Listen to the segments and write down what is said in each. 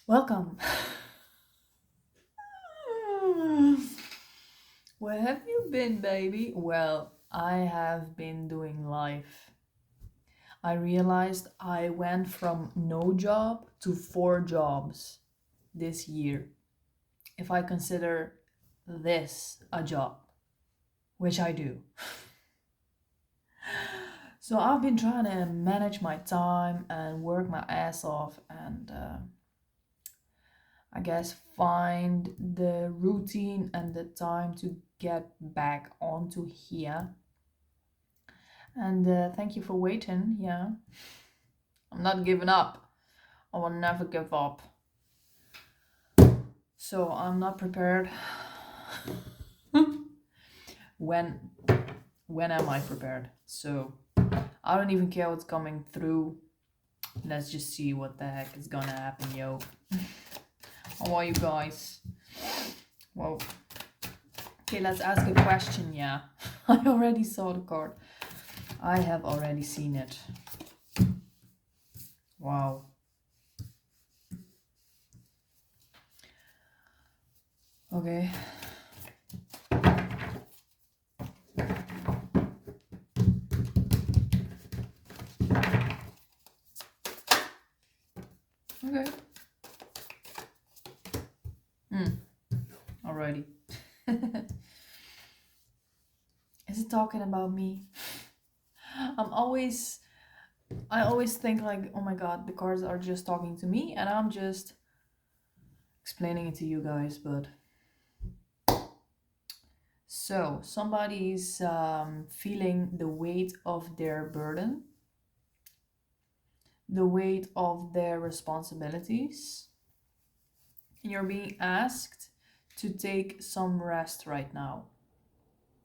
Welcome. Where have you been, baby? Well, I have been doing life. I realized I went from no job to 4 jobs this year. If I consider this a job, which I do. So I've been trying to manage my time and work my ass off and I guess find the routine and the time to get back onto here. And thank you for waiting. Yeah, I'm not giving up. I will never give up. So I'm not prepared. when when am I prepared? So I don't even care what's coming through. Let's just see what the heck is gonna happen, yo. How are you guys? Whoa. Okay, let's ask a question. Yeah, I already saw the card. I have already seen it. Wow. Okay. Okay. Alrighty. Is it talking about me? I always think like, oh my god, the cards are just talking to me and I'm just explaining it to you guys, but so somebody's feeling the weight of their burden, the weight of their responsibilities, and you're being asked to take some rest right now.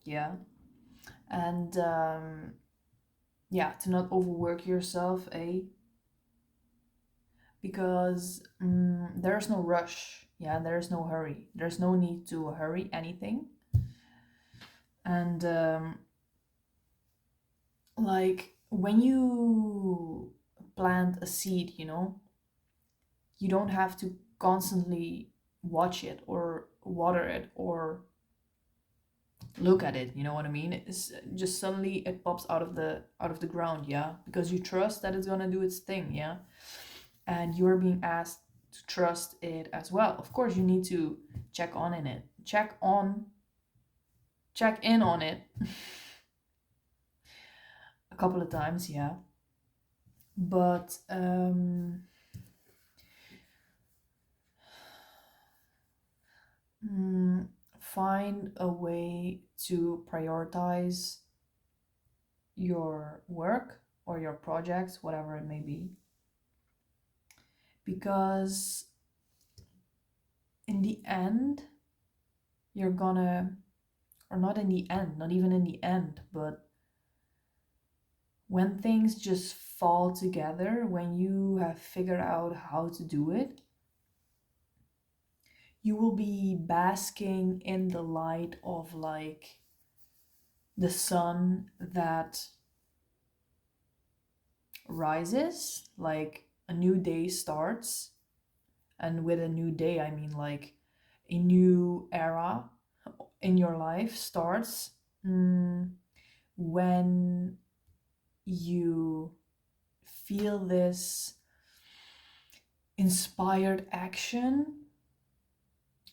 Yeah. And yeah, to not overwork yourself, because there's no rush. Yeah, there's no hurry. There's no need to hurry anything. And like when you plant a seed, you don't have to constantly watch it or water it or look at it. You know what I mean? It's just suddenly it pops out of the ground. Yeah, because you trust that it's gonna do its thing. Yeah, and you're being asked to trust it as well. Of course, you need to check in on it a couple of times. Yeah, but find a way to prioritize your work or your projects, whatever it may be. Because in the end, you're gonna, or not in the end, not even in the end, but when things just fall together, when you have figured out how to do it, you will be basking in the light of like the sun that rises, like a new day starts. And with a new day, I mean like a new era in your life starts when you feel this inspired action.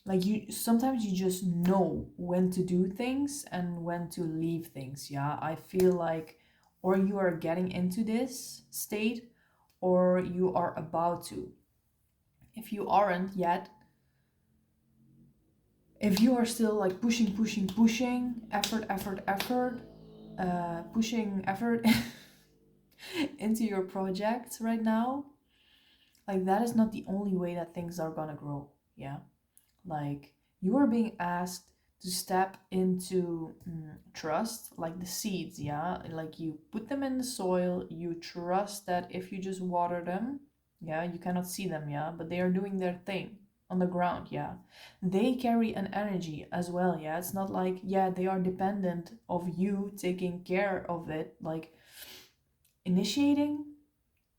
Like you sometimes you just know when to do things and when to leave things. Yeah, I feel like or you are getting into this state or you are about to. If you aren't yet, if you are still like pushing effort, pushing effort into your project right now, like that is not the only way that things are gonna grow. Yeah, like you are being asked to step into trust, like the seeds. Yeah, like you put them in the soil, you trust that if you just water them, yeah, you cannot see them, yeah, but they are doing their thing on the ground. Yeah, they carry an energy as well. Yeah, it's not like, yeah, they are dependent of you taking care of it, like initiating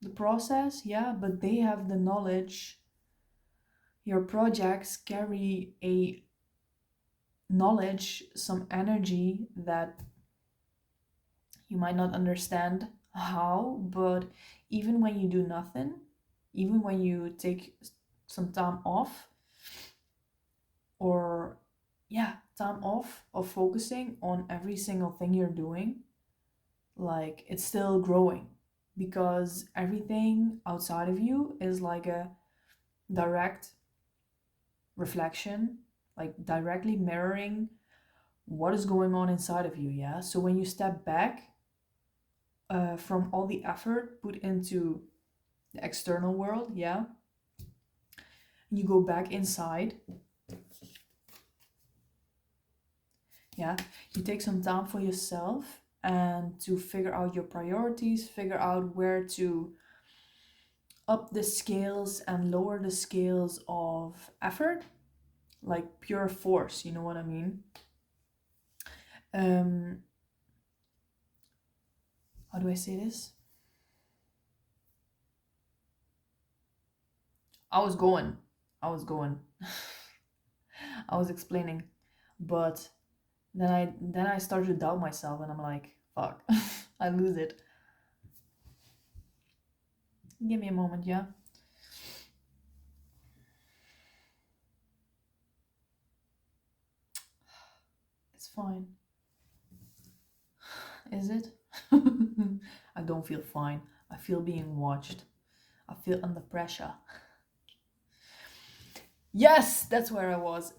the process. Yeah, but they have the knowledge your projects carry a knowledge, some energy that you might not understand how, but even when you do nothing, even when you take some time off, or yeah, time off of focusing on every single thing you're doing, like it's still growing, because everything outside of you is like a direct reflection, like directly mirroring what is going on inside of you. Yeah, so when you step back from all the effort put into the external world, yeah, you go back inside, yeah, you take some time for yourself and to figure out your priorities, figure out where to up the scales and lower the scales of effort, like pure force, you know what I mean? um how do I say this? I was going I was explaining, but then I started to doubt myself, and I'm like, fuck, I lose it. Give me a moment, yeah. It's fine. Is it? I don't feel fine. I feel being watched. I feel under pressure. Yes, that's where I was.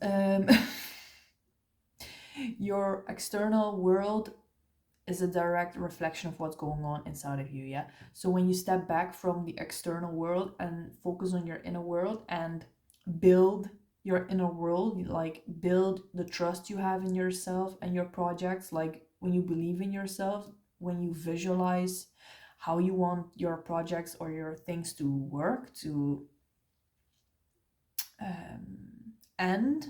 Your external world is a direct reflection of what's going on inside of you, yeah? So when you step back from the external world and focus on your inner world and build your inner world, like build the trust you have in yourself and your projects, like when you believe in yourself, when you visualize how you want your projects or your things to work, to end,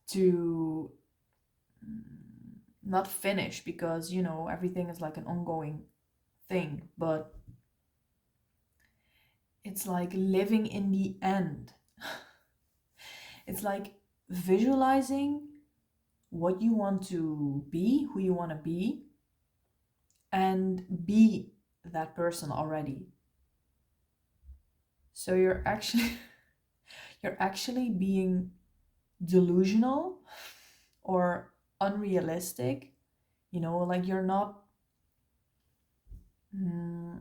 to not finish, because you know everything is like an ongoing thing, but it's like living in the end. It's like visualizing what you want to be, who you want to be, and be that person already. So you're actually you're actually being delusional or unrealistic, you know, like you're not mm,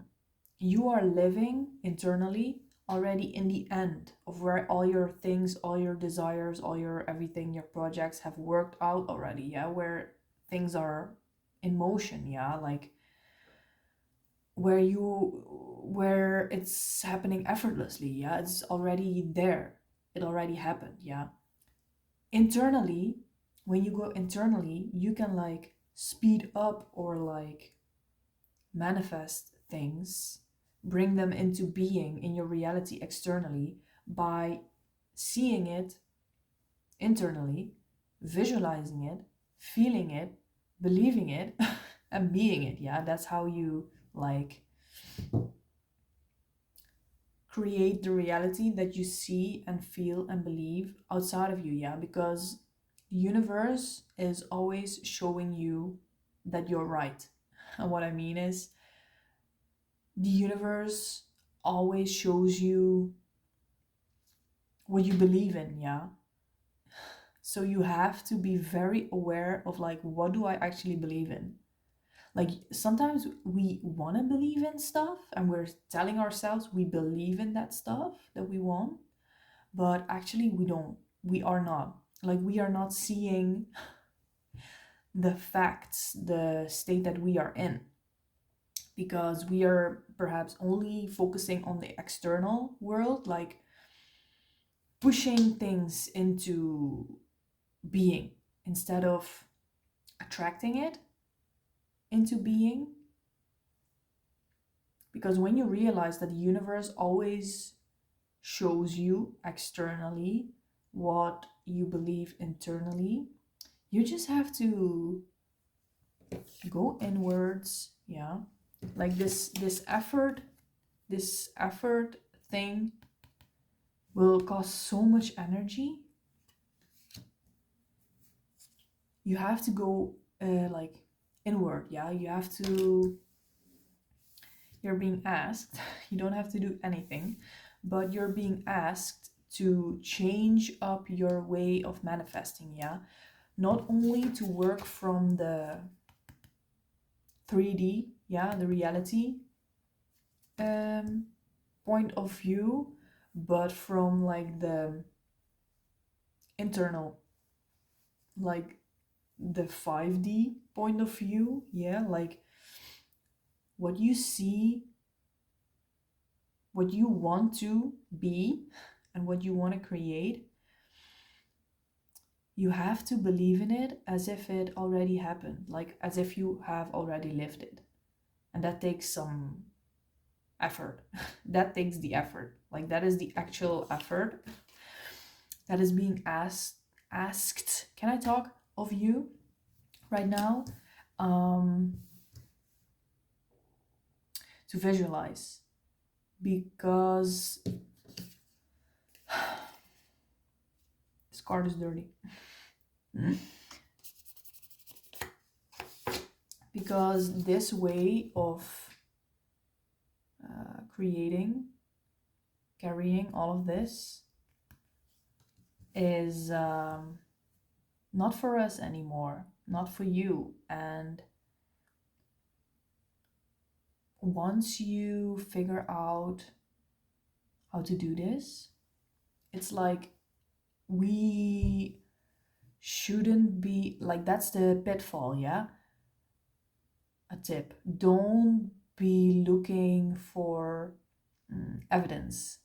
you are living internally already in the end of where all your things, all your desires, all your everything, your projects have worked out already, yeah, where things are in motion, yeah, like where it's happening effortlessly, yeah, it's already there, it already happened, yeah. Internally, when you go internally, you can like speed up or like manifest things, bring them into being in your reality externally by seeing it internally, visualizing it, feeling it, believing it, and being it. Yeah, that's how you like create the reality that you see and feel and believe outside of you. Yeah, because the universe is always showing you that you're right. And what I mean is, the universe always shows you what you believe in, yeah? So you have to be very aware of like, what do I actually believe in? Like sometimes we want to believe in stuff and we're telling ourselves we believe in that stuff that we want, but actually we don't. We are not. Like we are not seeing the facts, the state that we are in, because we are perhaps only focusing on the external world, like pushing things into being instead of attracting it into being. Because when you realize that the universe always shows you externally what you believe internally, you just have to go inwards, yeah. Like this effort thing will cost so much energy. You have to go like inward, yeah. You're being asked, you don't have to do anything, but you're being asked to change up your way of manifesting, yeah. Not only to work from the 3D, yeah, the reality point of view, but from like the internal, like the 5D point of view, yeah, like what you see, what you want to be, and what you want to create. You have to believe in it as if it already happened, like as if you have already lived it. And that takes some effort. That takes the effort. Like that is the actual effort that is being asked. Can I talk of you right now? To visualize, because this card is dirty. Because this way of carrying all of this is not for us anymore, not for you. And once you figure out how to do this, it's like we shouldn't be like, that's the pitfall, yeah. A tip: don't be looking for evidence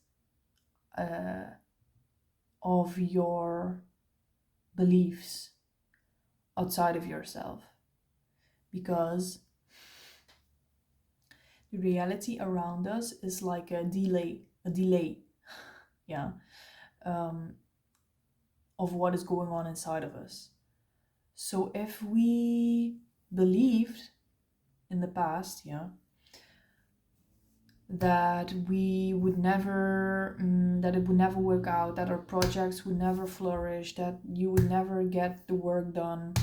of your beliefs outside of yourself, because the reality around us is like a delay, yeah, of what is going on inside of us. So if we believed in the past, yeah, that we would never, that it would never work out, that our projects would never flourish, that you would never get the work done,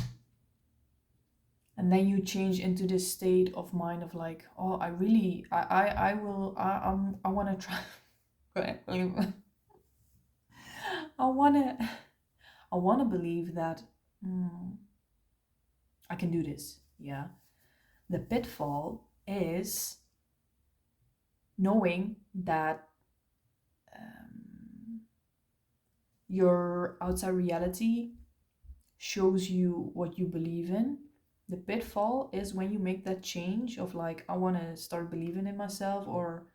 and then you change into this state of mind of like, oh, I really, I will, I want to try. I want to believe that I can do this, yeah. The pitfall is knowing that your outside reality shows you what you believe in. The pitfall is when you make that change of like, I want to start believing in myself or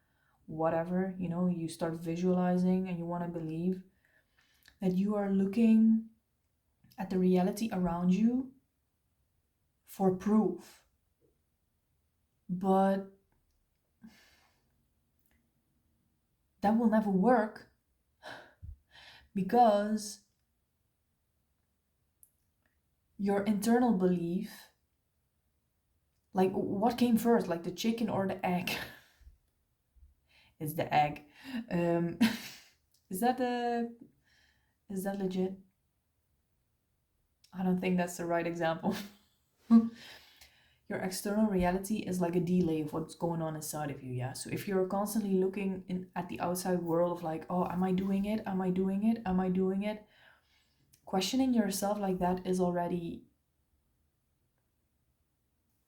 whatever, you know, you start visualizing and you want to believe that you are looking at the reality around you for proof. But that will never work, because your internal belief, like what came first, like the chicken or the egg? It's the egg. Is that legit? I don't think that's the right example. Your external reality is like a delay of what's going on inside of you, yeah. So if you're constantly looking at the outside world of like, oh, am I doing it, am I doing it, am I doing it, questioning yourself like that is already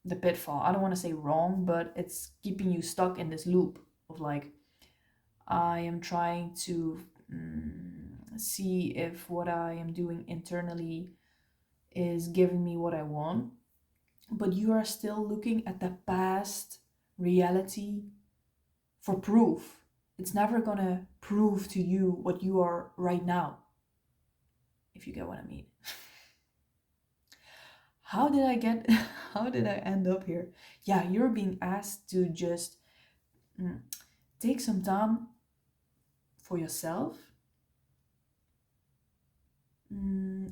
the pitfall. I don't want to say wrong, but it's keeping you stuck in this loop of like, I am trying to see if what I am doing internally is giving me what I want, but you are still looking at the past reality for proof. It's never gonna prove to you what you are right now, if you get what I mean. How did I end up here? Yeah, you're being asked to just take some time for yourself,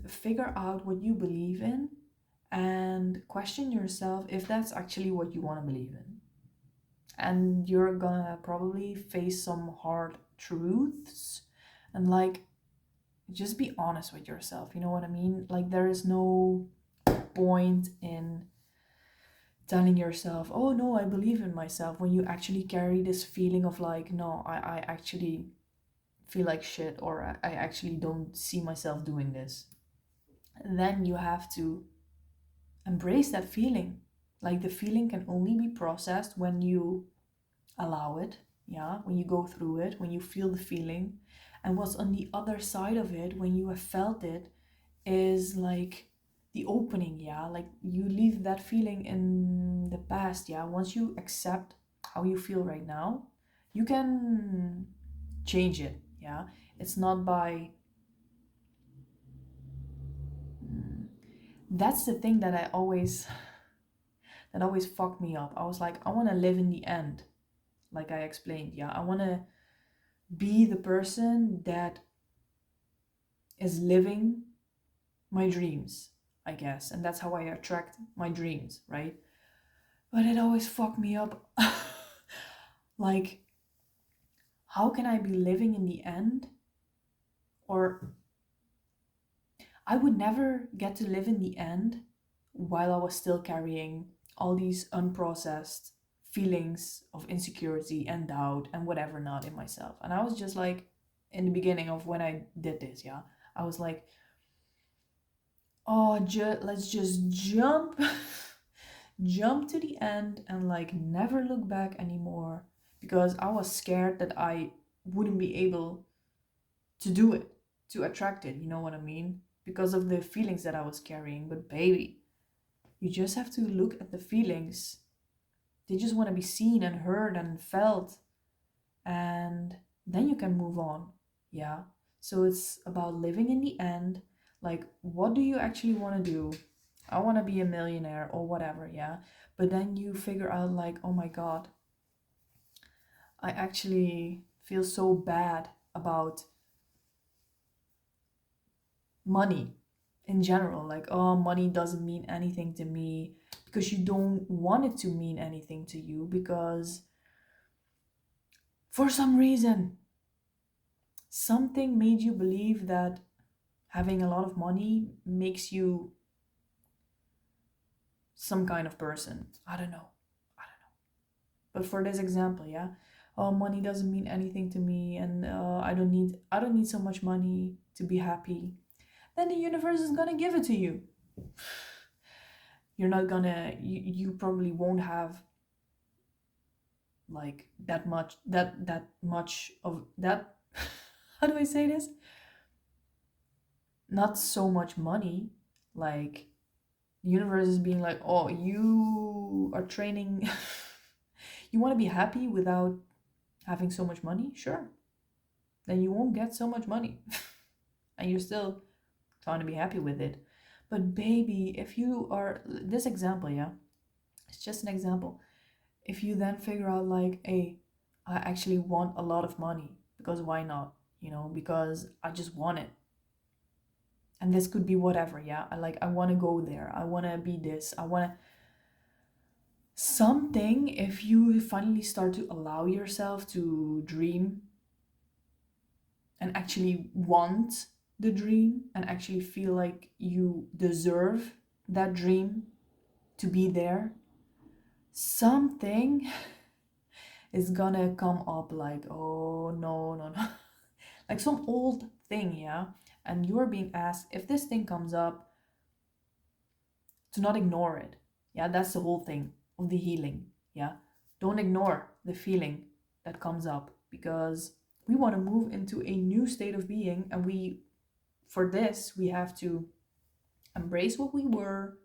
figure out what you believe in, and question yourself if that's actually what you want to believe in. And you're gonna probably face some hard truths And like, just be honest with yourself. You know what I mean? Like, there is no point in telling yourself, oh no, I believe in myself, when you actually carry this feeling of like, no, I actually feel like shit, or I actually don't see myself doing this. And then you have to embrace that feeling. Like, the feeling can only be processed when you allow it, yeah, when you go through it, when you feel the feeling. And what's on the other side of it, when you have felt it, is like the opening, yeah, like you leave that feeling in the past, yeah. Once you accept how you feel right now, you can change it, yeah. It's not by that's the thing that I always that always fucked me up. I was like, I want to live in the end, like I explained, yeah. I want to be the person that is living my dreams, I guess, and that's how I attract my dreams, right? But it always fucked me up. Like, how can I be living in the end? Or I would never get to live in the end while I was still carrying all these unprocessed feelings of insecurity and doubt and whatever not in myself. And I was just like, in the beginning of when I did this, yeah, I was like, oh, let's just jump, jump to the end and like never look back anymore, because I was scared that I wouldn't be able to do it, to attract it, you know what I mean? Because of the feelings that I was carrying. But baby, you just have to look at the feelings. They just want to be seen and heard and felt, and then you can move on. Yeah. So it's about living in the end. Like, what do you actually want to do? I want to be a millionaire or whatever, yeah. But then you figure out, like, oh my God, I actually feel so bad about money in general. Like, oh, money doesn't mean anything to me, because you don't want it to mean anything to you, because for some reason, something made you believe that having a lot of money makes you some kind of person. I don't know. I don't know. But for this example, yeah, oh, money doesn't mean anything to me, and I don't need so much money to be happy. Then the universe is gonna give it to you. You're not gonna. You probably won't have like that much of that. How do I say this? Not so much money. Like, the universe is being like, oh, you are training. You want to be happy without having so much money? Sure. Then you won't get so much money. And you're still trying to be happy with it. But baby, if you are this example, yeah, it's just an example. If you then figure out like, hey, I actually want a lot of money, because why not? You know, because I just want it. And this could be whatever, yeah. I want to go there. I want to be this. I want to something. If you finally start to allow yourself to dream and actually want the dream and actually feel like you deserve that dream to be there, something is gonna come up like, oh no, no, no. Like some old thing, yeah. And you're being asked, if this thing comes up, to not ignore it. Yeah, that's the whole thing of the healing. Yeah, don't ignore the feeling that comes up, because we want to move into a new state of being, and for this we have to embrace what we were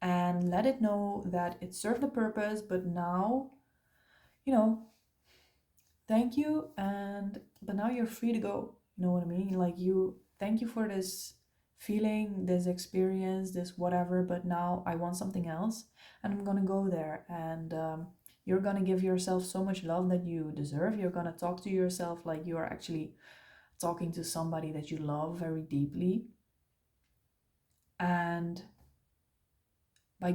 and let it know that it served a purpose. But now, you know, thank you, and but now you're free to go. You know what I mean? Like, you thank you for this feeling, this experience, this whatever, but now I want something else, and I'm gonna go there. And you're gonna give yourself so much love that you deserve. You're gonna talk to yourself like you are actually talking to somebody that you love very deeply. And by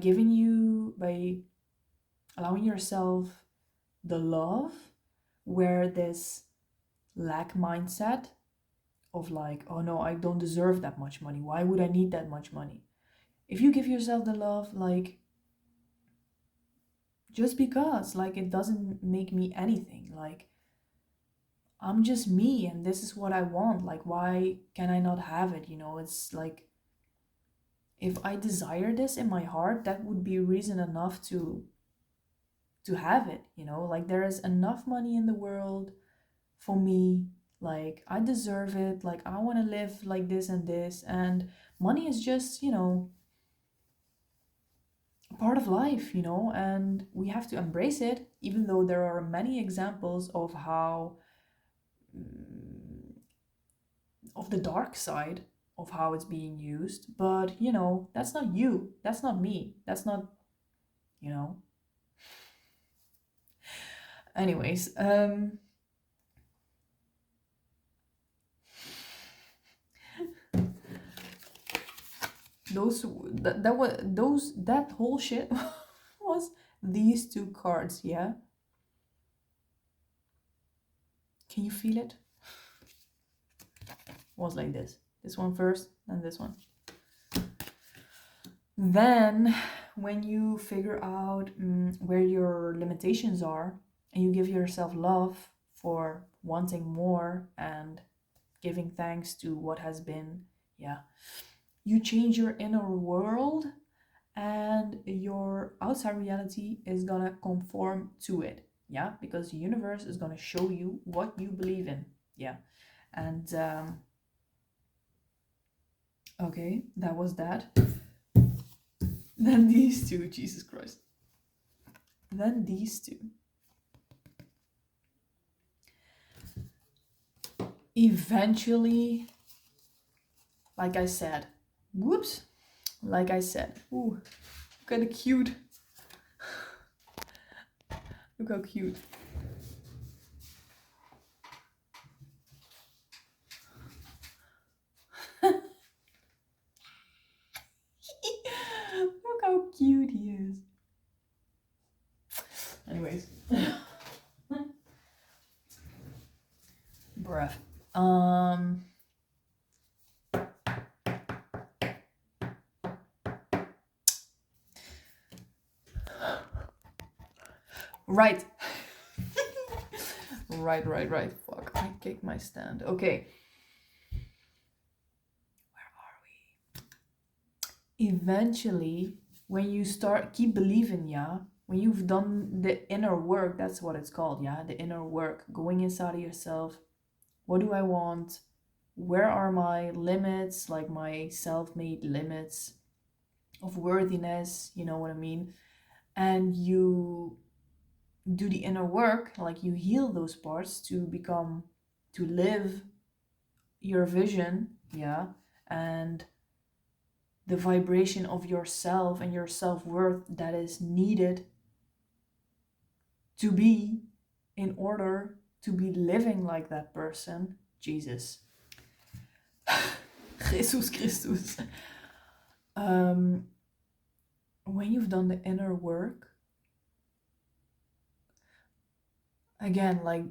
allowing yourself the love, where this lack mindset of like, oh no, I don't deserve that much money. Why would I need that much money? If you give yourself the love, like, just because, like, it doesn't make me anything. Like, I'm just me and this is what I want. Like, why can I not have it? It's like, if I desire this in my heart, that would be reason enough to have it. Like, there is enough money in the world for me. Like, I deserve it. Like, I want to live like this and this, and money is just a part of life, and we have to embrace it, even though there are many examples of how mm, of the dark side of how it's being used. But that's not you, that's not me, that's not you know anyways. That whole shit was these two cards. Yeah, can you feel it? Was like this one first, and this one. Then when you figure out where your limitations are, and you give yourself love for wanting more and giving thanks to what has been, yeah, you change your inner world, and your outside reality is gonna conform to it. Yeah, because the universe is gonna show you what you believe in. Yeah. And okay, that was that. Then these two, Jesus Christ. Then these two. Eventually, like I said, whoops, like I said, ooh, kind of cute. Look how cute. Look how cute he is. Anyways. Bruh. Right. Right. Fuck, I kicked my stand. Okay. Where are we? Eventually, when you keep believing, yeah, when you've done the inner work, that's what it's called, yeah, the inner work, going inside of yourself. What do I want? Where are my limits, like my self-made limits of worthiness, you know what I mean? And you do the inner work, like you heal those parts to live your vision, yeah, and the vibration of yourself and your self-worth that is needed to be in order to be living like that person. Jesus. Jesus Christus. When you've done the inner work, again, like,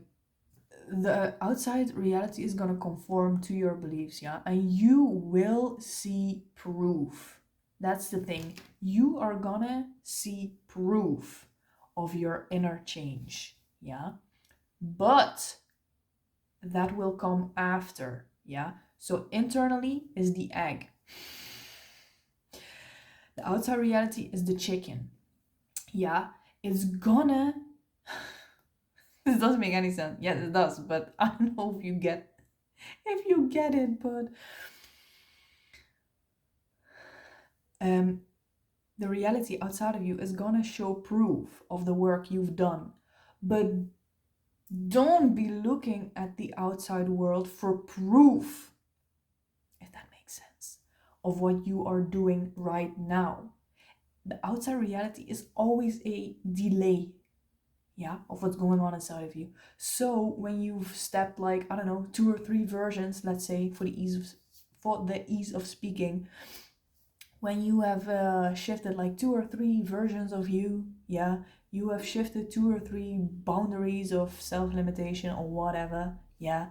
the outside reality is gonna conform to your beliefs, yeah, and you will see proof. That's the thing. You are gonna see proof of your inner change, yeah, but that will come after, yeah. So internally is the egg, the outside reality is the chicken, yeah. It's gonna this doesn't make any sense. Yes, it does, but I don't know if you get it. But the reality outside of you is gonna show proof of the work you've done. But don't be looking at the outside world for proof, if that makes sense, of what you are doing right now. The outside reality is always a delay, yeah, of what's going on inside of you. So when you've stepped, like, I don't know, 2 or 3 versions, let's say, for the ease of speaking, when you have shifted like 2 or 3 versions of you, yeah, you have shifted 2 or 3 boundaries of self-limitation or whatever, yeah,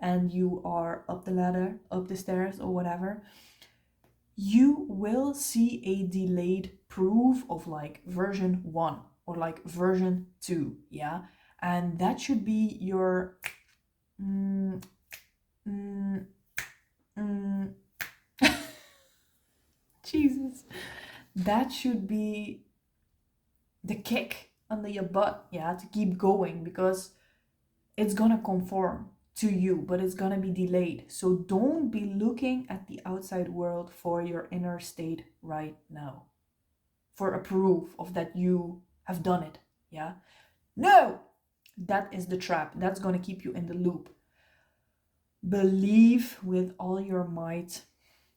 and you are up the ladder, up the stairs or whatever, you will see a delayed proof of like version 1 or like version 2, yeah? And that should be your mm, mm, mm, Jesus. That should be the kick under your butt, yeah, to keep going, because it's gonna conform to you, but it's gonna be delayed. So don't be looking at the outside world for your inner state right now, for a proof of that you have done it, yeah? No! That is the trap. That's gonna keep you in the loop. Believe with all your might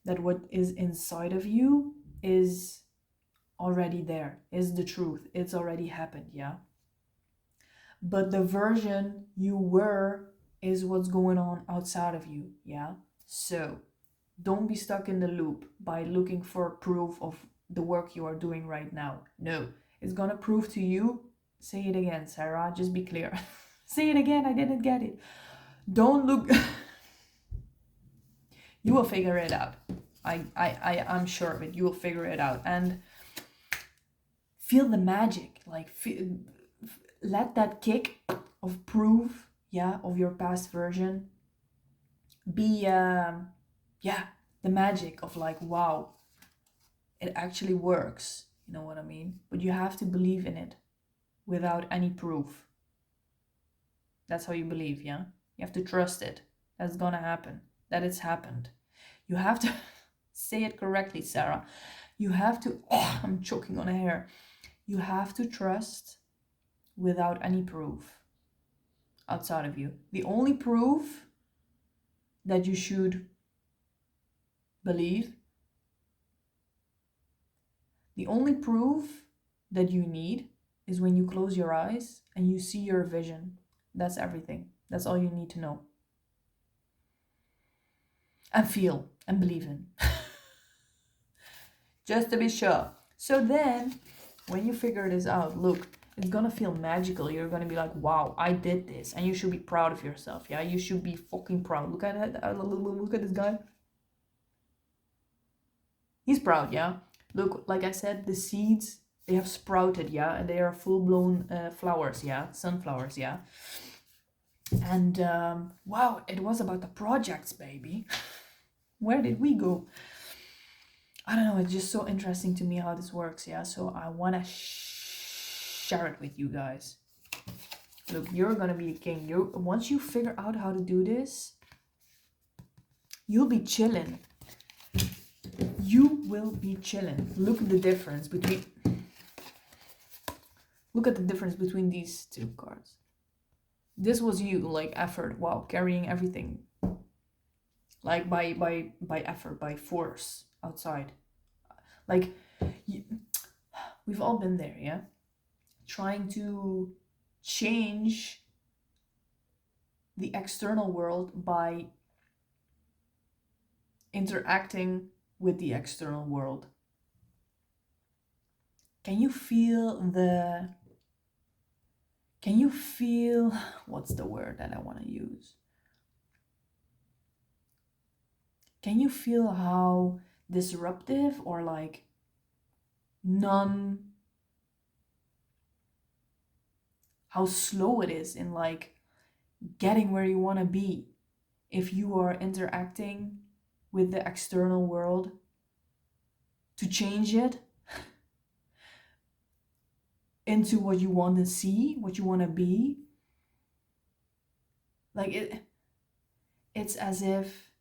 that what is inside of you is already there, is the truth. It's already happened, yeah? But the version you were is what's going on outside of you, yeah? So don't be stuck in the loop by looking for proof of the work you are doing right now. No, it's gonna prove to you. Say it again, Sarah, just be clear. Say it again, I didn't get it. Don't look. You will figure it out. I'm sure of it. You will figure it out. And feel the magic. Like, let that kick of proof, yeah, of your past version be, the magic of like, wow, it actually works. You know what I mean? But you have to believe in it without any proof. That's how you believe, yeah? You have to trust it. That's gonna happen. That it's happened. You have to say it correctly, Sarah. You have to, I'm choking on a hair. You have to trust without any proof outside of you. The only proof that you should believe, the only proof that you need is when you close your eyes and you see your vision. That's everything. That's all you need to know. And feel and believe in. Just to be sure. So then, when you figure this out, look, it's gonna feel magical. You're gonna be like, wow, I did this. And you should be proud of yourself, yeah? You should be fucking proud. Look at that. Look at this guy. He's proud, yeah? Look, like I said, the seeds, they have sprouted, yeah? And they are full-blown flowers, yeah? Sunflowers, yeah? And, wow, it was about the projects, baby. Where did we go? I don't know, it's just so interesting to me how this works, yeah? So I want to share it with you guys. Look, you're gonna be a king. Once you figure out how to do this, you'll be chilling. You will be chilling. Look at the difference between... Look at the difference between these two cards. This was you, like effort, wow, carrying everything. Like by effort, by force outside. Like, we've all been there, yeah? Trying to change the external world by interacting with the external world. Can you feel what's the word that I want to use? Can you feel how disruptive or like how slow it is in like getting where you want to be if you are interacting with the external world to change it into what you want to see, what you want to be? Like it's as if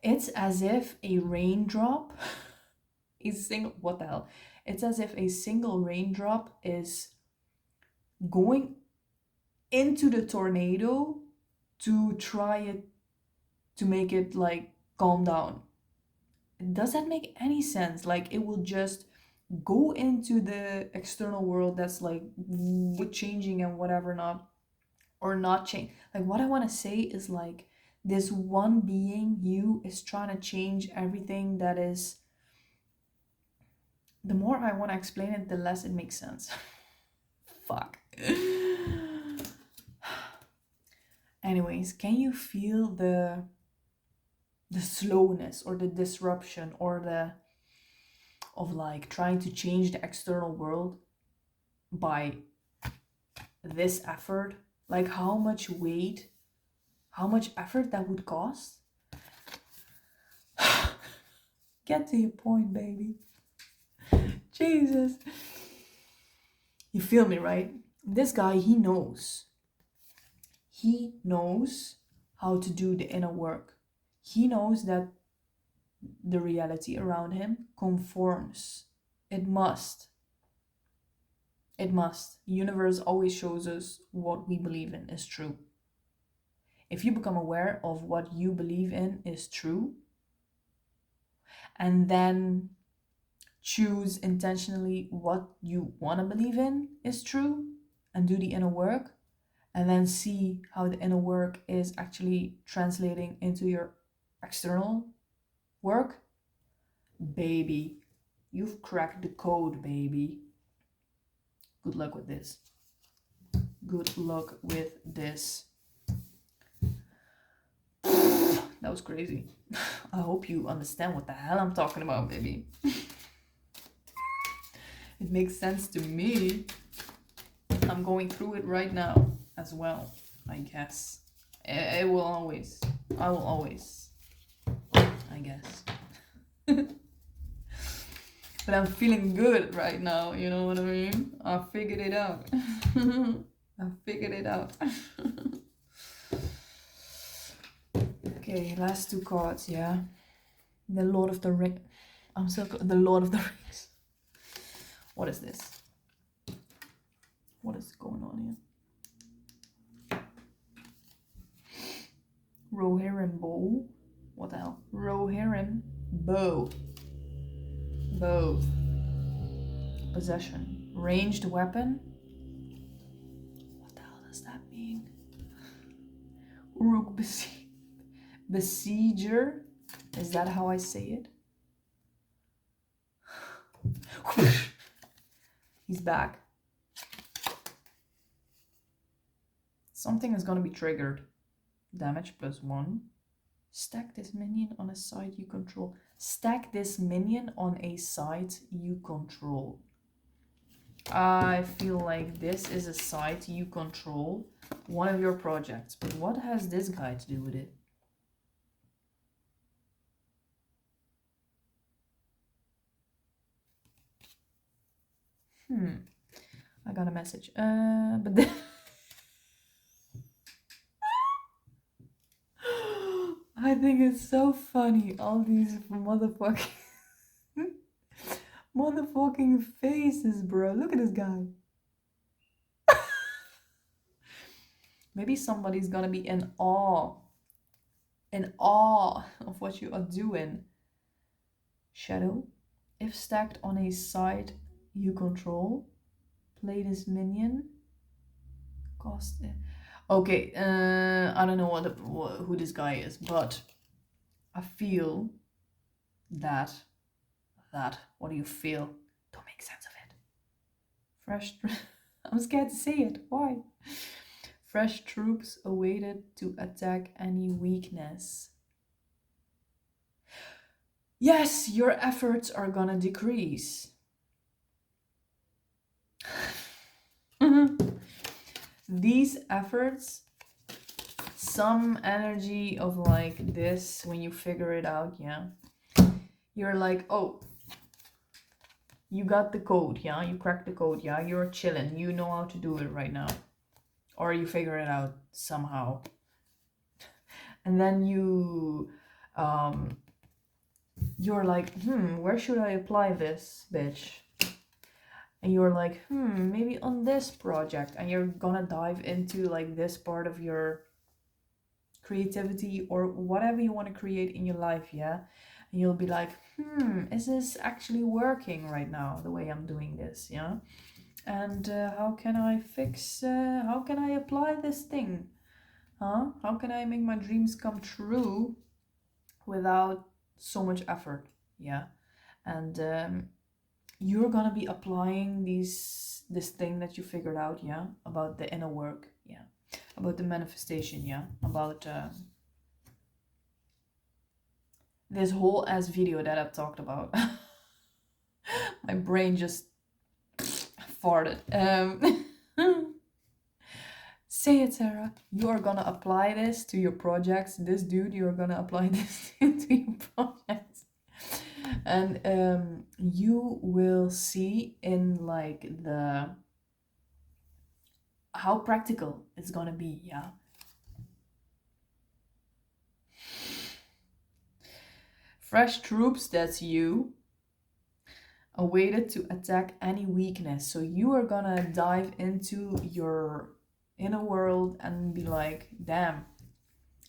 a raindrop is what the hell? It's as if a single raindrop is going into the tornado to try it, to make it like calm down. Does that make any sense? Like it will just go into the external world that's like with changing and whatever, not change. Like what I want to say is like this one being, you, is trying to change everything that is... The more I want to explain it, the less it makes sense. Fuck. Anyways, can you feel the slowness or the disruption or the of like trying to change the external world by this effort? Like how much weight, how much effort that would cost? Get to your point, baby. Jesus. You feel me, right? This guy, he knows. He knows how to do the inner work. He knows that the reality around him conforms. It must. It must. The universe always shows us what we believe in is true. If you become aware of what you believe in is true, and then choose intentionally what you want to believe in is true, and do the inner work, and then see how the inner work is actually translating into your external work, baby, you've cracked the code, baby. Good luck with this. Good luck with this. That was crazy. I hope you understand what the hell I'm talking about, baby. It makes sense to me. I'm going through it right now as well, I guess. It will always. I will always. I guess. But I'm feeling good right now, you know what I mean? I figured it out. I figured it out. Okay, last two cards, yeah. The Lord of the Rings. I'm so the Lord of the Rings. What is this? What is going on here? Rohirrim bow. What the hell? Rohirrim bow. Bow. Possession. Ranged weapon. What the hell does that mean? Uruk Besieger. Is that how I say it? He's back. Something is gonna be triggered. Damage +1. Stack this minion on a side you control. Stack this minion on a side you control. I feel like this is a side you control. One of your projects. But what has this guy to do with it? I got a message. But then I think it's so funny. All these motherfucking faces, bro. Look at this guy. Maybe somebody's gonna be in awe of what you are doing. Shadow. If stacked on a side you control, play this minion. Cost. Okay, I don't know who this guy is, but I feel that what do you feel? Don't make sense of it. Fresh. I'm scared to say it. Why? Fresh troops awaited to attack any weakness. Yes, your efforts are gonna decrease. These efforts, some energy of like this, when you figure it out, yeah, you're like, oh, you got the code, yeah, you cracked the code, yeah, you're chilling, you know how to do it right now, or you figure it out somehow, and then you're like, where should I apply this, bitch? And you're like, maybe on this project, and you're gonna dive into like this part of your creativity or whatever you want to create in your life, yeah, and you'll be like, is this actually working right now the way I'm doing this, yeah, and how can I fix, how can I apply this thing, how can I make my dreams come true without so much effort, yeah, and you're gonna be applying these this thing that you figured out, yeah, about the inner work, yeah, about the manifestation, yeah, about this whole ass video that I've talked about. My brain just farted. Say it, Sarah. You are gonna apply this to your projects. This dude, you are gonna apply this to your projects. And you will see in like the how practical it's gonna be, yeah. Fresh troops, that's you, awaited to attack any weakness. So you are gonna dive into your inner world and be like, damn,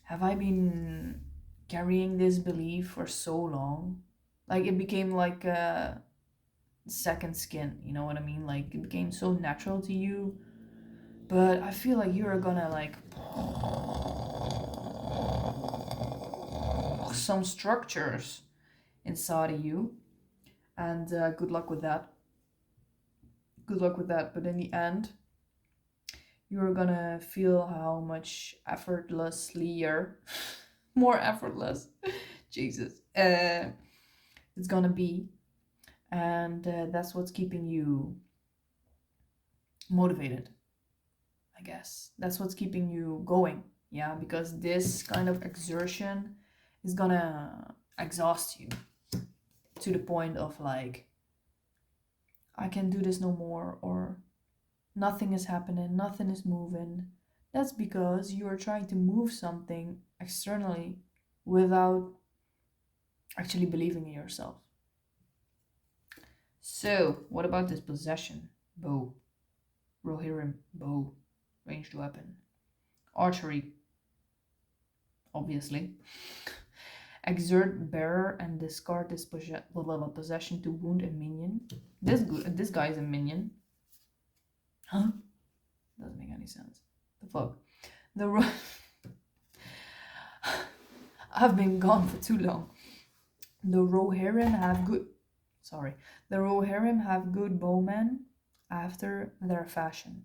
have I been carrying this belief for so long? Like it became like a second skin, you know what I mean? Like it became so natural to you. But I feel like you're gonna like some structures inside of you, and good luck with that. Good luck with that. But in the end, you're gonna feel how much effortlesslier, more effortless, Jesus, it's gonna be, and that's what's keeping you motivated, I guess. That's what's keeping you going, yeah, because this kind of exertion is gonna exhaust you to the point of like, I can't do this no more, or nothing is happening, nothing is moving. That's because you are trying to move something externally without actually believing in yourself. So, what about this possession? Bow, Rohirrim, bow, ranged weapon. Archery, obviously. Exert bearer and discard this possession to wound a minion. This guy is a minion. Huh? Doesn't make any sense. The fuck? I've been gone for too long. The Rohirrim have good bowmen after their fashion.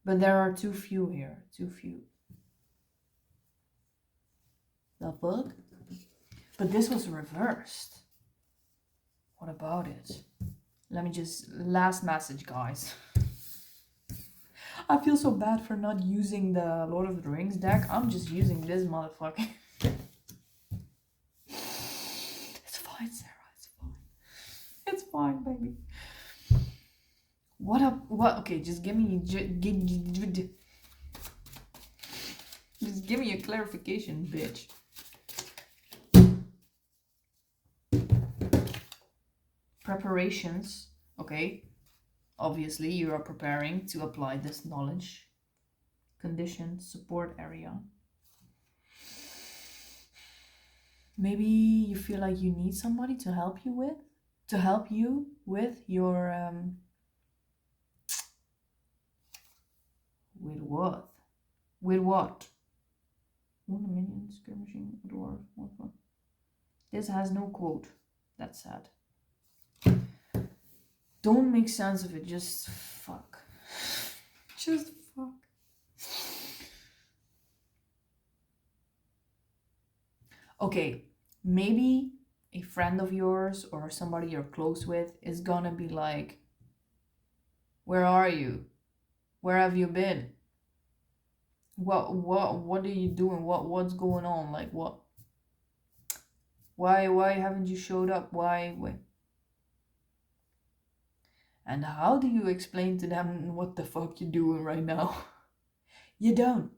But there are too few here. Too few. The fuck? But this was reversed. What about it? Let me just... Last message, guys. I feel so bad for not using the Lord of the Rings deck. I'm just using this motherfucker. It's fine, Sarah. It's fine. It's fine, baby. What up? What? Okay, just give me... Just give me a clarification, bitch. Preparations. Okay. Obviously, you are preparing to apply this knowledge. Condition, support area. Maybe you feel like you need somebody to help you with? To help you with your... With what? With what? One minion skirmishing a dwarf. What? This has no quote. That's sad. Don't make sense of it. Just fuck. Just fuck. Okay, maybe a friend of yours or somebody you're close with is gonna be like, where are you? Where have you been? What are you doing? What's going on? Like what? Why haven't you showed up? Why? And how do you explain to them what the fuck you're doing right now? You don't.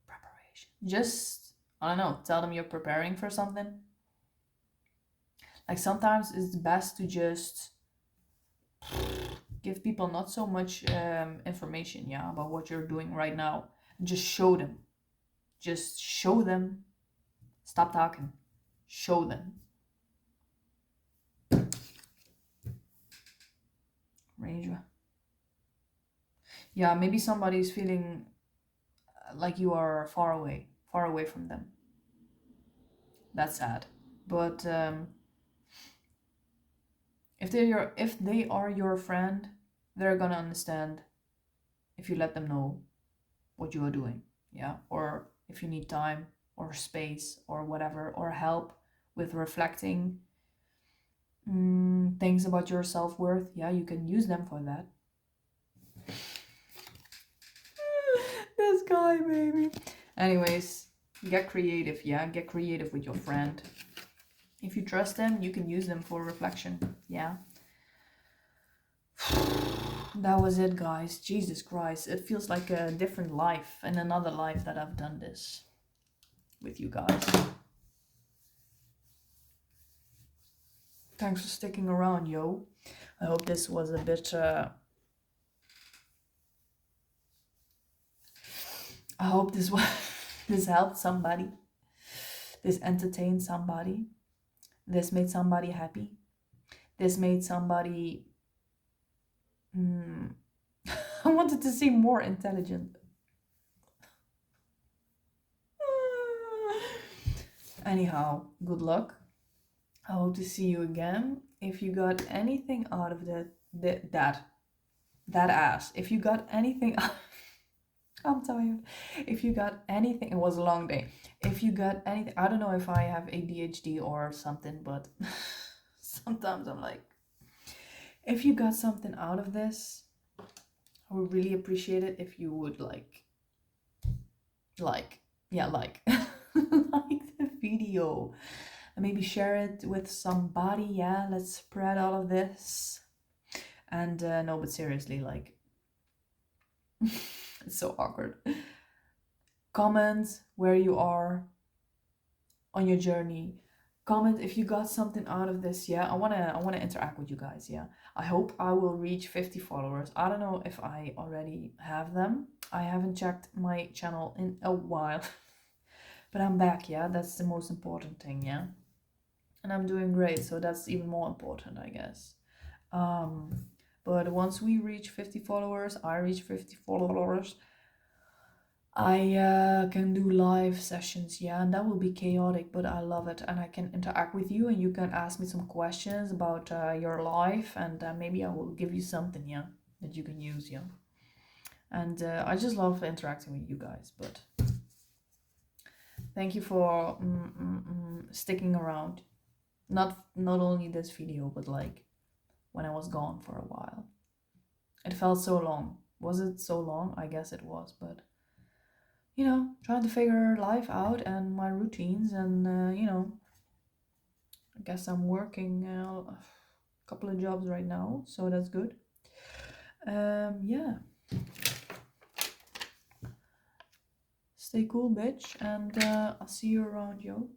Preparation. Just, I don't know, tell them you're preparing for something. Like sometimes it's best to just give people not so much information, yeah, about what you're doing right now. Just show them. Just show them. Stop talking. Show them. Range. Yeah, maybe somebody's feeling like you are far away from them. That's sad. But If they are your friend, they're gonna understand if you let them know what you are doing, yeah, or if you need time or space or whatever, or help with reflecting things about your self-worth, yeah, you can use them for that. This guy, baby. Anyways, get creative, yeah, get creative with your friend. If you trust them, you can use them for reflection, yeah. That was it, guys. Jesus Christ, it feels like a different life and another life that I've done this with you guys. Thanks for sticking around, yo. I hope this was a bit I hope this was this helped somebody, this entertained somebody, this made somebody happy, this made somebody I wanted to say more intelligent. Anyhow, good luck. I hope to see you again. If you got anything out of that ass, if you got anything I'm tired. If you got anything, it was a long day. If you got anything, I don't know if I have ADHD or something, but sometimes I'm like, if you got something out of this, I would really appreciate it if you would like like like the video and maybe share it with somebody. Yeah, let's spread all of this. And no, but seriously, like it's so awkward. Comment where you are on your journey. Comment if you got something out of this. Yeah, I wanna interact with you guys. Yeah, I hope I will reach 50 followers. I don't know if I already have them. I haven't checked my channel in a while. But I'm back, yeah, that's the most important thing, yeah. And I'm doing great, so that's even more important, I guess. But once we reach 50 followers, I reach 50 followers, I can do live sessions, yeah, and that will be chaotic, but I love it. And I can interact with you, and you can ask me some questions about your life, and maybe I will give you something, yeah, that you can use, yeah. And I just love interacting with you guys, but thank you for sticking around. Not only this video, but like when I was gone for a while. It felt so long. Was it so long? I guess it was, but you know, trying to figure life out and my routines, and you know, I guess I'm working a couple of jobs right now, so that's good. Yeah. Stay cool, bitch, and I'll see you around, yo.